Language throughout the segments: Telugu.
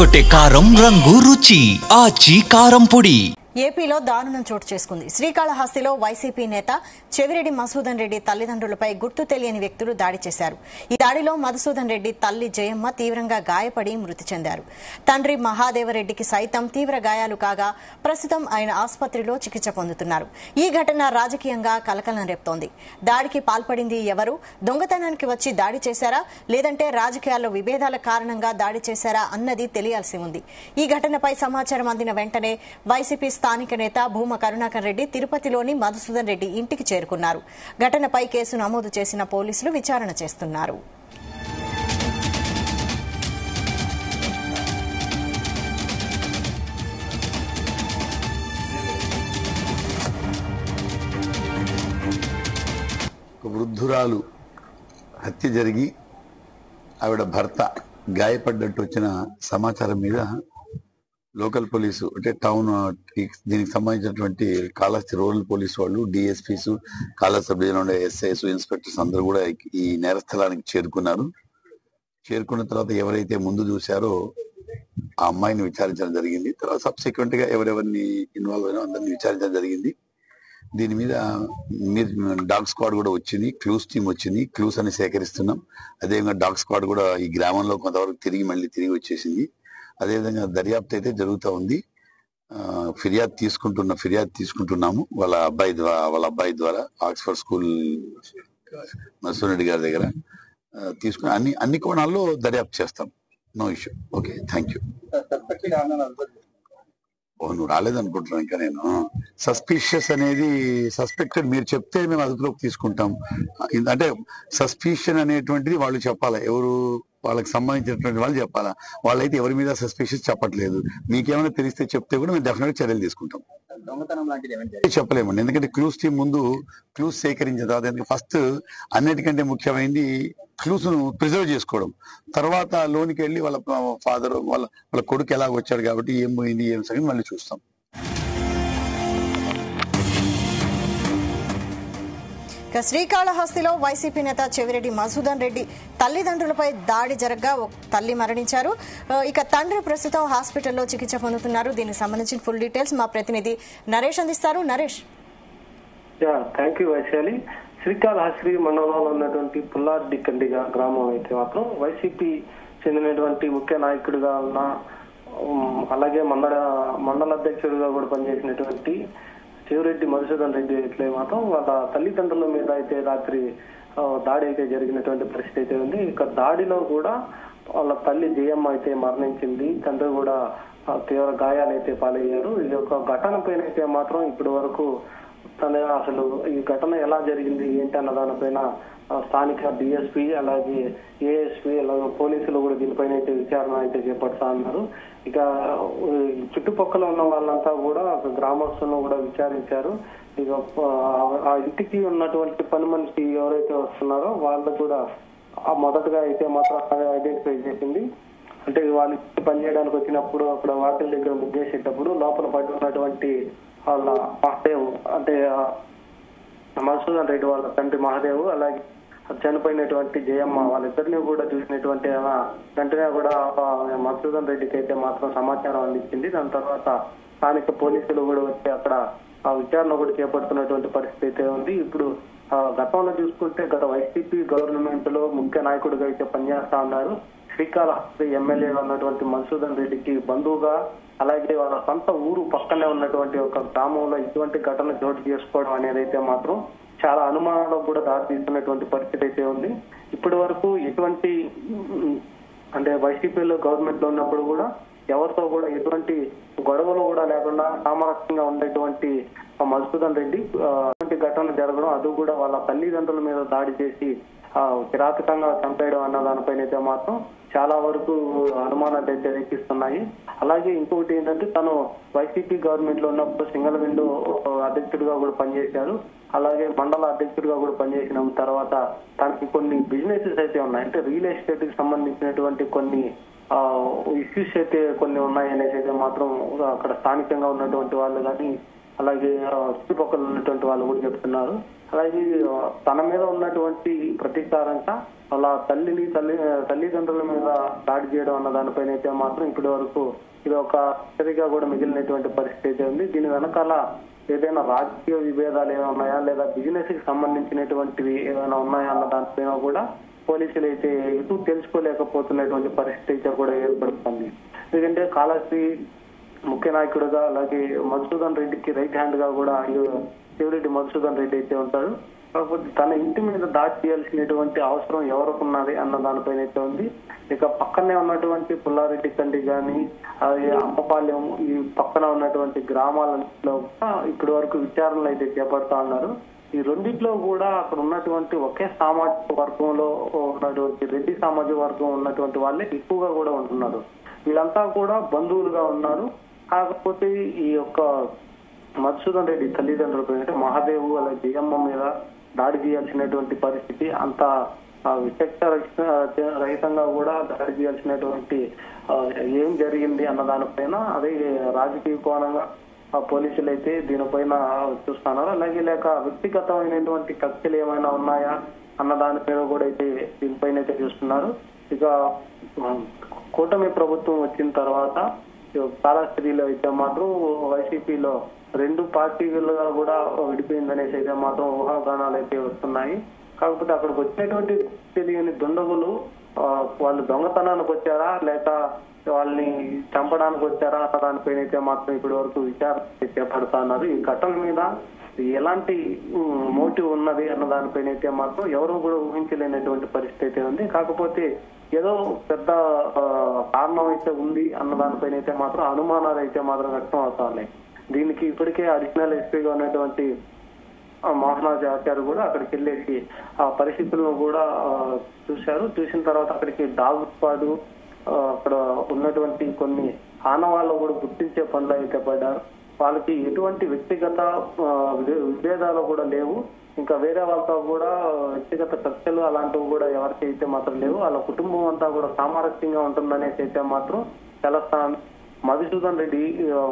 అదరగొట్టే కారం రంగు రుచి ఆచి కారం పొడి. ఏపీలో దారుణం చోటు చేసుకుంది. శ్రీకాళహస్తిలో వైసీపీ నేత చెవిరెడ్డి మధుసూదన్ రెడ్డి తల్లిదండ్రులపై గుర్తు తెలియని వ్యక్తులు దాడి చేశారు. ఈ దాడిలో మధుసూదన్ రెడ్డి తల్లి జయమ్మ తీవ్రంగా గాయపడి మృతి చెందారు. తండ్రి మహాదేవరెడ్డికి సైతం తీవ్ర గాయాలు కాగా ప్రస్తుతం ఆయన ఆసుపత్రిలో చికిత్స పొందుతున్నారు. ఈ ఘటన రాజకీయంగా కలకలం రేపుతోంది. దాడికి పాల్పడింది ఎవరు? దొంగతనానికి వచ్చి దాడి చేశారా, లేదంటే రాజకీయాల్లో విభేదాల కారణంగా దాడి చేశారా అన్నది తెలియాల్సి ఉంది. ఈ ఘటనపై సమాచారం అందిన వెంటనే వైసీపీ స్థానిక నేత భూమా కరుణాకర్ రెడ్డి తిరుపతిలోని మధుసూదన్ రెడ్డి ఇంటికి చేరుకున్నారు. ఘటనపై కేసు నమోదు చేసిన పోలీసులు విచారణ చేస్తున్నారు. వృద్ధురాలు హత్య జరిగి ఆవిడ భర్త గాయపడ్డట్టు వచ్చిన సమాచారం మీద లోకల్ పోలీసు అంటే టౌన్ దీనికి సంబంధించినటువంటి కాళహస్తి రూరల్ పోలీసు వాళ్ళు, డిఎస్పీస్, కాళహస్తి సబ్ డివిజన్ ఉండే ఎస్ఐస్, ఇన్స్పెక్టర్స్ అందరూ కూడా ఈ నేర స్థలానికి చేరుకున్నారు. చేరుకున్న తర్వాత ఎవరైతే ముందు చూశారో ఆ అమ్మాయిని విచారించడం జరిగింది. తర్వాత సబ్సిక్వెంట్ గా ఎవరెవరిని ఇన్వాల్వ్ అయినా అందరినీ విచారించడం జరిగింది. దీని మీద డాగ్ స్క్వాడ్ కూడా వచ్చింది, క్లూస్ టీమ్ వచ్చింది, క్లూస్ అని సేకరిస్తున్నాం. అదేవిధంగా డాగ్ స్క్వాడ్ కూడా ఈ గ్రామంలో కొంతవరకు తిరిగి వచ్చేసింది. అదేవిధంగా దర్యాప్తు అయితే జరుగుతూ ఉంది. ఫిర్యాదు తీసుకుంటున్నాము వాళ్ళ అబ్బాయి ద్వారా ఆక్స్ఫర్డ్ స్కూల్ మధుసూదన్ రెడ్డి గారి దగ్గర తీసుకుని అన్ని కోణాల్లో దర్యాప్తు చేస్తాం. No issue. Okay, thank you. నువ్వు రాలేదనుకుంటున్నాను. ఇంకా నేను సస్పిషియస్ అనేది సస్పెక్టెడ్ మీరు చెప్తే మేము అదుపులోకి తీసుకుంటాం. అంటే సస్పిషన్ అనేటువంటిది వాళ్ళు చెప్పాలా, ఎవరు వాళ్ళకి సంబంధించినటువంటి వాళ్ళు చెప్పాలా. వాళ్ళైతే ఎవరి మీద సస్పిషియస్ చెప్పట్లేదు. మీకేమైనా తెలిస్తే చెప్తే కూడా మేము డెఫినెట్ చర్యలు తీసుకుంటాం. చెప్పలేమండి, ఎందుకంటే క్లూస్ టీం ముందు క్లూస్ సేకరించిన తర్వాత ఫస్ట్ అన్నిటికంటే ముఖ్యమైనది క్లూస్ ను ప్రిజర్వ్ చేసుకోవడం. తర్వాత లోనికి వెళ్ళి వాళ్ళ ఫాదర్ వాళ్ళ కొడుకు ఎలాగ వచ్చాడు కాబట్టి ఏం పోయింది ఏం సంగతి మళ్ళీ చూస్తాం. శ్రీకాళహస్తిలో వైసీపీ నేత చెవిరెడ్డి మధుసూదన్ రెడ్డి తల్లిదండ్రులపై దాడి జరగగా తల్లి మరణించారు. ఇక తండ్రి ప్రస్తుతం హాస్పిటల్లో చికిత్స పొందుతున్నారు. దీనికి సంబంధించిన ఫుల్ డీటెయిల్స్ మా ప్రతినిధి నరేష్ అందిస్తారు. నరేష్. Thank you Vaishali. శ్రీకాళహస్తి మండలంలో ఉన్నటువంటి పుల్లారెడ్డి గ్రామం అయితే మాత్రం వైసీపీ చెందినటువంటి ముఖ్య నాయకుడిగా ఉన్న అలాగే మండల అధ్యక్షుడిగా కూడా పనిచేసినటువంటి చెవిరెడ్డి మధుసూదన్ రెడ్డి అయితే మాత్రం వాళ్ళ తల్లిదండ్రుల మీద అయితే రాత్రి దాడి అయితే జరిగినటువంటి పరిస్థితి అయితే ఉంది. ఇక దాడిలో కూడా వాళ్ళ తల్లి జయమ్మ అయితే మరణించింది, తండ్రి కూడా తీవ్ర గాయాలైతే పాలయ్యారు. ఈ యొక్క ఘటన పైన అయితే మాత్రం ఇప్పటి వరకు అసలు ఈ ఘటన ఎలా జరిగింది ఏంటి అన్న దానిపైన స్థానిక డిఎస్పీ అలాగే ఏఎస్పీ అలాగే పోలీసులు కూడా దీనిపైన అయితే విచారణ అయితే చేపడతా ఉన్నారు. ఇక చుట్టుపక్కల ఉన్న వాళ్ళంతా కూడా గ్రామస్తులను కూడా విచారించారు. ఇక ఆ ఇంటికి ఉన్నటువంటి పని మనిషి ఎవరైతే వస్తున్నారో వాళ్ళు కూడా మొదటగా అయితే మాత్రం ఐడెంటిఫై చేసింది. అంటే వాళ్ళు పనిచేయడానికి వచ్చినప్పుడు అక్కడ వాకిల దగ్గర ముగ్గేసేటప్పుడు లోపల పడి ఉన్నటువంటి వాళ్ళ మహాదేవ్ అంటే మధుసూదన్ రెడ్డి వాళ్ళ తండ్రి మహాదేవ్ అలాగే చనిపోయినటువంటి జయమ్మ వాళ్ళిద్దరిని కూడా చూసినటువంటి వెంటనే కూడా మధుసూదన్ రెడ్డికి అయితే మాత్రం సమాచారం అందించింది. దాని తర్వాత స్థానిక పోలీసులు కూడా వచ్చి అక్కడ ఆ విచారణ కూడా చేపడుతున్నటువంటి పరిస్థితి అయితే ఉంది. ఇప్పుడు గతంలో చూసుకుంటే గత వైసీపీ గవర్నమెంట్ లో ముఖ్య నాయకుడిగా అయితే పనిచేస్తా ఉన్నారు. శ్రీకాళహస్తి ఎమ్మెల్యేగా ఉన్నటువంటి మధుసూదన్ రెడ్డికి బంధువుగా అలాగే వాళ్ళ సొంత ఊరు పక్కనే ఉన్నటువంటి ఒక గ్రామంలో ఇటువంటి ఘటన చోటు చేసుకోవడం అనేది అయితే మాత్రం చాలా అనుమానాలకు కూడా దారితీస్తున్నటువంటి పరిస్థితి అయితే ఉంది. ఇప్పటి వరకు ఎటువంటి అంటే వైసీపీలో గవర్నమెంట్ లో ఉన్నప్పుడు కూడా ఎవరితో కూడా ఎటువంటి గొడవలు కూడా లేకుండా సామరస్యంగా ఉండేటువంటి మధుసూదన్ రెడ్డి ఘటన జరగడం, అది కూడా వాళ్ళ తల్లిదండ్రుల మీద దాడి చేసి కిరాతకంగా చంపేయడం అన్న దానిపైన అయితే మాత్రం చాలా వరకు అనుమానాలు అయితే రేపిస్తున్నాయి. అలాగే ఇంకొకటి ఏంటంటే తను వైసీపీ గవర్నమెంట్ లో ఉన్నప్పుడు సింగల్ విండో అధ్యక్షుడిగా కూడా పనిచేశారు. అలాగే మండల అధ్యక్షుడిగా కూడా పనిచేసిన తర్వాత తనకి కొన్ని బిజినెసెస్ అయితే ఉన్నాయి. అంటే రియల్ ఎస్టేట్ కి సంబంధించినటువంటి కొన్ని ఇష్యూస్ అయితే కొన్ని ఉన్నాయి అనేసి అయితే మాత్రం అక్కడ స్థానికంగా ఉన్నటువంటి వాళ్ళు కానీ అలాగే చుట్టుపక్కల ఉన్నటువంటి వాళ్ళు కూడా చెప్తున్నారు. అలాగే తన మీద ఉన్నటువంటి ప్రతీకారంగా అలా తల్లిదండ్రుల మీద దాడి చేయడం అన్న దానిపైన అయితే మాత్రం ఇప్పటి వరకు ఇది ఒక చర్యగా కూడా మిగిలినటువంటి పరిస్థితి అయితే ఉంది. దీని వెనకాల ఏదైనా రాజకీయ విభేదాలు ఏమైనా ఉన్నాయా లేదా బిజినెస్ కి సంబంధించినటువంటివి ఏమైనా ఉన్నాయా అన్న దానిపైన కూడా పోలీసులు అయితే ఎటు తెలుసుకోలేకపోతున్నటువంటి పరిస్థితి అయితే కూడా ఏర్పడుతుంది. ఎందుకంటే కాళహస్తి ముఖ్య నాయకుడుగా అలాగే మధుసూదన్ రెడ్డికి రైట్ హ్యాండ్ గా కూడా చెవిరెడ్డి మధుసూదన్ రెడ్డి అయితే ఉంటారు. కాకపోతే తన ఇంటి మీద దాడి చేయాల్సినటువంటి అవసరం ఎవరికి ఉన్నది అన్న దానిపైన అయితే ఉంది. ఇక పక్కనే ఉన్నటువంటి పుల్లారెడ్డి కండి గాని అలాగే అమ్మపాలెం ఈ పక్కన ఉన్నటువంటి గ్రామాలలో ఇప్పటి వరకు విచారణలు అయితే చేపడతా ఉన్నారు. ఈ రెండిట్లో కూడా అక్కడ ఉన్నటువంటి ఒకే సామాజిక వర్గంలో ఉన్నటువంటి రెడ్డి సామాజిక వర్గం ఉన్నటువంటి వాళ్ళే ఎక్కువగా కూడా ఉంటున్నారు. వీళ్ళంతా కూడా బంధువులుగా ఉన్నారు. కాకపోతే ఈ యొక్క మధుసూదన్ రెడ్డి తల్లిదండ్రులపై అంటే మహాదేవ్ అలాగే జయమ్మ మీద దాడి చేయాల్సినటువంటి పరిస్థితి అంత విచక్షణ రహితంగా కూడా దాడి చేయాల్సినటువంటి ఏం జరిగింది అన్న దానిపైన అదే రాజకీయ కోణంగా పోలీసులు అయితే దీనిపైన చూస్తున్నారు. అలాగే లేక వ్యక్తిగతమైనటువంటి కక్షలు ఏమైనా ఉన్నాయా అన్న దానిపైన కూడా అయితే దీనిపైన అయితే చూస్తున్నారు. ఇక కూటమి ప్రభుత్వం వచ్చిన తర్వాత కాళహస్తిలో అయితే మాత్రం వైసీపీలో 2 పార్టీలుగా కూడా విడిపోయిందనేసి అయితే మాత్రం ఊహాగానాలు అయితే వస్తున్నాయి. కాకపోతే అక్కడికి వచ్చినటువంటి తెలియని దుండగులు వాళ్ళు దొంగతనానికి వచ్చారా లేక వాళ్ళని చంపడానికి వచ్చారా అన్న దానిపైన అయితే మాత్రం ఇప్పటి వరకు విచారణ చేపడుతున్నారు. ఈ ఘటన మీద ఎలాంటి మోటివ్ ఉన్నది అన్న దానిపైన అయితే మాత్రం ఎవరు కూడా ఊహించలేనటువంటి పరిస్థితి అయితే ఉంది. కాకపోతే ఏదో పెద్ద కారణం అయితే ఉంది అన్న దానిపైన అయితే మాత్రం అనుమానాలు అయితే మాత్రం వ్యక్తం అవుతాయి. దీనికి ఇప్పటికే అడిషనల్ ఎస్పీగా ఉన్నటువంటి మోహనాజ్ ఆచార్య కూడా అక్కడికి వెళ్ళేసి ఆ పరిస్థితులను కూడా చూశారు. చూసిన తర్వాత అక్కడికి డాగ్ స్క్వాడ్ అక్కడ ఉన్నటువంటి కొన్ని ఆనవాళ్ళు కూడా గుర్తించే పనులు అయితే పడ్డారు. వాళ్ళకి ఎటువంటి వ్యక్తిగత విభేదాలు కూడా లేవు. ఇంకా వేరే వాళ్ళతో కూడా వ్యక్తిగత చర్చలు అలాంటివి కూడా ఎవరికి అయితే మాత్రం లేవు. వాళ్ళ కుటుంబం అంతా కూడా సామరస్యంగా ఉంటుందనేసి అయితే మాత్రం తెలుస్తాను. మధుసూదన్ రెడ్డి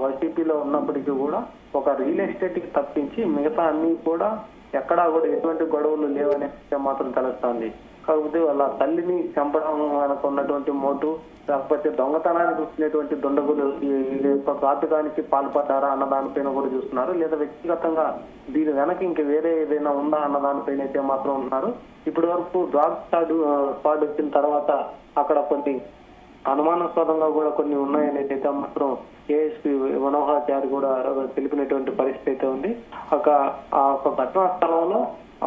వైసీపీలో ఉన్నప్పటికీ కూడా ఒక రియల్ ఎస్టేట్ కి తప్పించి మిగతా అన్ని కూడా ఎక్కడా కూడా ఎటువంటి గొడవలు లేవనే మాత్రం తెలుస్తుంది. కాకపోతే వాళ్ళ తల్లిని చంపడం వెనక ఉన్నటువంటి మోటు లేకపోతే దొంగతనానికి వచ్చినటువంటి దుండగులు ఈ యొక్క ఘాతుకానికి పాల్పడ్డారా అన్న దానిపైన కూడా చూస్తున్నారు. లేదా వ్యక్తిగతంగా దీని వెనక ఇంక వేరే ఏదైనా ఉందా అన్న దానిపైన అయితే మాత్రం ఉన్నారు. ఇప్పటి వరకు డాగ్ స్క్వాడ్ వచ్చిన తర్వాత అక్కడ కొన్ని అనుమానాస్పదంగా కూడా కొన్ని ఉన్నాయని అయితే మాత్రం ఏఎస్పీ మనోహరాచారి కూడా తెలిపినటువంటి పరిస్థితి అయితే ఉంది. ఆ ఘటనా స్థలంలో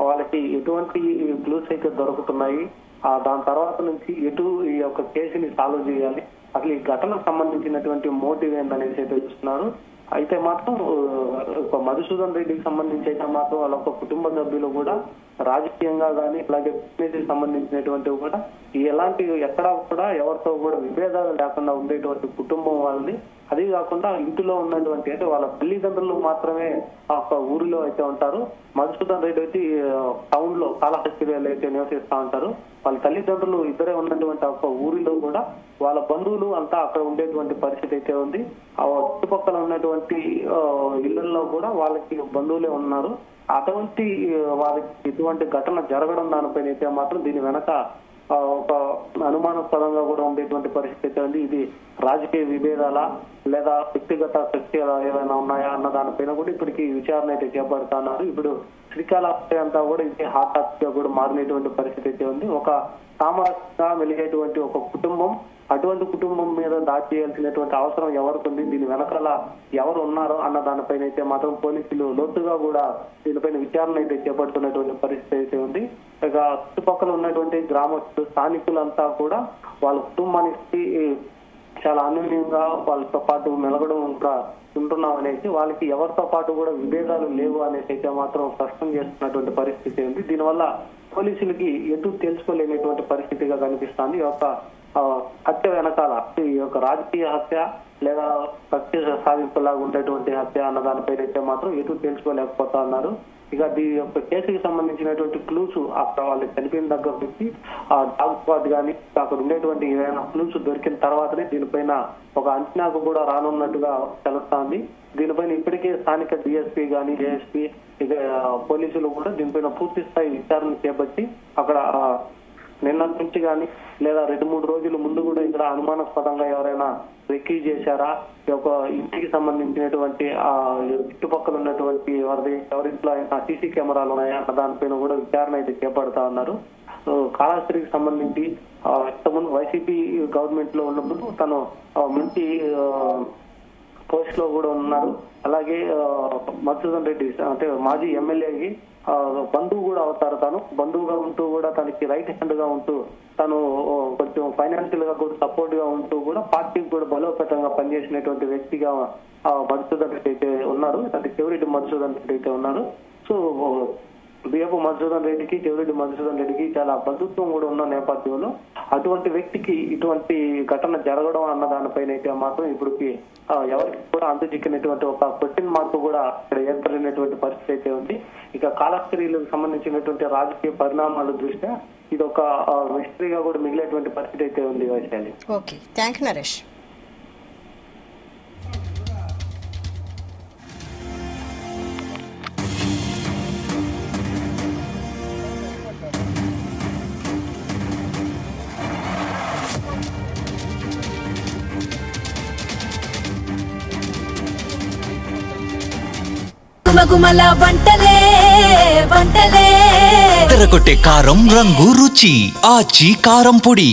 వాళ్ళకి ఎటువంటి క్లూస్ అయితే దొరుకుతున్నాయి, దాని తర్వాత నుంచి ఎటు ఈ యొక్క కేసుని సాల్వ్ చేయాలి, అసలు ఈ ఘటనకు సంబంధించినటువంటి మోటివ్ ఏందనేసి అయితే చూస్తున్నారు. అయితే మాత్రం మధుసూదన్ రెడ్డికి సంబంధించి అయితే మాత్రం వాళ్ళ కుటుంబ సభ్యులు కూడా రాజకీయంగా కానీ అలాగే బిజినెస్ సంబంధించినటువంటివి కూడా ఎలాంటి ఎక్కడా కూడా ఎవరితో కూడా విభేదాలు లేకుండా ఉండేటువంటి కుటుంబం వాళ్ళది. అది కాకుండా ఇంటిలో ఉన్నటువంటి అంటే వాళ్ళ తల్లిదండ్రులు మాత్రమే ఆ ఊరిలో అయితే ఉంటారు. మధుసూదన్ రెడ్డి అయితే టౌన్ లో కాళహస్తిలో అయితే నివసిస్తా ఉంటారు. వాళ్ళ తల్లిదండ్రులు ఇద్దరే ఉన్నటువంటి ఒక ఊరిలో కూడా వాళ్ళ బంధువులు అంతా అక్కడ ఉండేటువంటి పరిస్థితి అయితే ఉంది. ఆ చుట్టుపక్కల ఉన్నటువంటి ఇళ్లలో కూడా వాళ్ళకి బంధువులే ఉన్నారు. అటువంటి వాళ్ళకి ఇటువంటి ఘటన జరగడం దానిపైన అయితే మాత్రం దీని వెనక ఒక అనుమానాస్పదంగా కూడా ఉండేటువంటి పరిస్థితి ఉంది. ఇది రాజకీయ విభేదాలా లేదా వ్యక్తిగత శక్తులు ఏమైనా ఉన్నాయా అన్న దానిపైన కూడా ఇప్పటికి విచారణ అయితే చేపడుతున్నారు. ఇప్పుడు శ్రీకాళహస్తి అంతా కూడా ఇది హాట్ టాపిక్ గా కూడా మారినటువంటి పరిస్థితి అయితే ఉంది. ఒక సామరస్యంగా వెలిగేటువంటి ఒక కుటుంబం అటువంటి కుటుంబం మీద దాడి చేయాల్సినటువంటి అవసరం ఎవరికి ఉంది, దీని వెనకాల ఎవరు ఉన్నారో అన్న దానిపైన అయితే మాత్రం పోలీసులు లోతుగా కూడా దీనిపైన విచారణ అయితే చేపడుతున్నటువంటి పరిస్థితి అయితే ఉంది. ఇక చుట్టుపక్కల ఉన్నటువంటి గ్రామస్తులు స్థానికులంతా కూడా వాళ్ళ కుటుంబానికి చాలా అన్యోన్యంగా వాళ్ళతో పాటు మెలగడం ఇంకా ఉంటున్నాం అనేసి వాళ్ళకి ఎవరితో పాటు కూడా విభేదాలు లేవు అనేసి అయితే మాత్రం స్పష్టం చేస్తున్నటువంటి పరిస్థితి ఉంది. దీనివల్ల పోలీసులకి ఎటు తెలుసుకోలేనటువంటి పరిస్థితిగా కనిపిస్తుంది. ఒక హత్య వెనకాల ఈ యొక్క రాజకీయ హత్య లేదా కక్ష సాధింపులాగా ఉండేటువంటి హత్య అన్న దానిపై అయితే మాత్రం ఎటు తెలుసుకోలేకపోతా ఉన్నారు. ఇక దీని యొక్క కేసుకి సంబంధించినటువంటి క్లూస్ అక్కడ వాళ్ళు చనిపోయిన దగ్గర నుంచి ఆ డాగ్ స్పాట్ కానీ అక్కడ ఉండేటువంటి ఏదైనా క్లూస్ దొరికిన తర్వాతనే దీనిపైన ఒక అంచనాకు కూడా రానున్నట్టుగా తెలుస్తోంది. దీనిపైన ఇప్పటికే స్థానిక డిఎస్పీ కానీ ఏఎస్పీ ఇక పోలీసులు కూడా దీనిపైన పూర్తి స్థాయి విచారణ చేపట్టి అక్కడ నిన్న నుంచి కానీ లేదా 2-3 రోజుల ముందు కూడా ఇక్కడ అనుమానాస్పదంగా ఎవరైనా రెక్కీ చేశారా, ఒక ఇంటికి సంబంధించినటువంటి ఆ చుట్టుపక్కల ఉన్నటువంటి ఎవరింట్లో అయినా సీసీ కెమెరాలు ఉన్నాయా అన్న దానిపైన కూడా విచారణ అయితే చేపడతా ఉన్నారు. కాళహస్తికి సంబంధించి ఇంతకుముందు వైసీపీ గవర్నమెంట్ లో ఉన్నప్పుడు తను మంచి పోస్ట్ లో కూడా ఉన్నారు. అలాగే మధుసూదన్ రెడ్డి అంటే మాజీ ఎమ్మెల్యేకి బంధువు కూడా అవుతారు. తను బంధువుగా ఉంటూ కూడా తనకి రైట్ హ్యాండ్ గా ఉంటూ తను కొంచెం ఫైనాన్షియల్ గా కూడా సపోర్ట్ గా ఉంటూ కూడా పార్టీకి కూడా బలోపేతంగా పనిచేసినటువంటి వ్యక్తిగా మధుసూదన్ రెడ్డి అయితే ఉన్నారు. అంటే చెవిరెడ్డి మధుసూదన్ రెడ్డి అయితే ఉన్నారు. సో బియ్యపు మధుసూదన్ రెడ్డికి చెవిరెడ్డి మధుసూదన్ రెడ్డికి చాలా బంధుత్వం కూడా ఉన్న నేపథ్యంలో అటువంటి వ్యక్తికి ఇటువంటి ఘటన జరగడం అన్న దానిపైన అయితే మాత్రం ఇప్పటికి ఎవరికి కూడా చిక్కినటువంటి ఒక క్వశ్చన్ మార్క్ కూడా ఇక్కడ ఏర్పడినటువంటి పరిస్థితి అయితే ఉంది. ఇక కాళహస్తిలకు సంబంధించినటువంటి రాజకీయ పరిణామాల దృష్ట్యా ఇది ఒక మిస్టరీగా కూడా మిగిలేటువంటి పరిస్థితి అయితే ఉంది. Vaishali. Okay, thank you Naresh. గుమగుమల వంటలే వంటలే తెరకొట్టే కారం రంగు రుచి ఆచి కారం పొడి.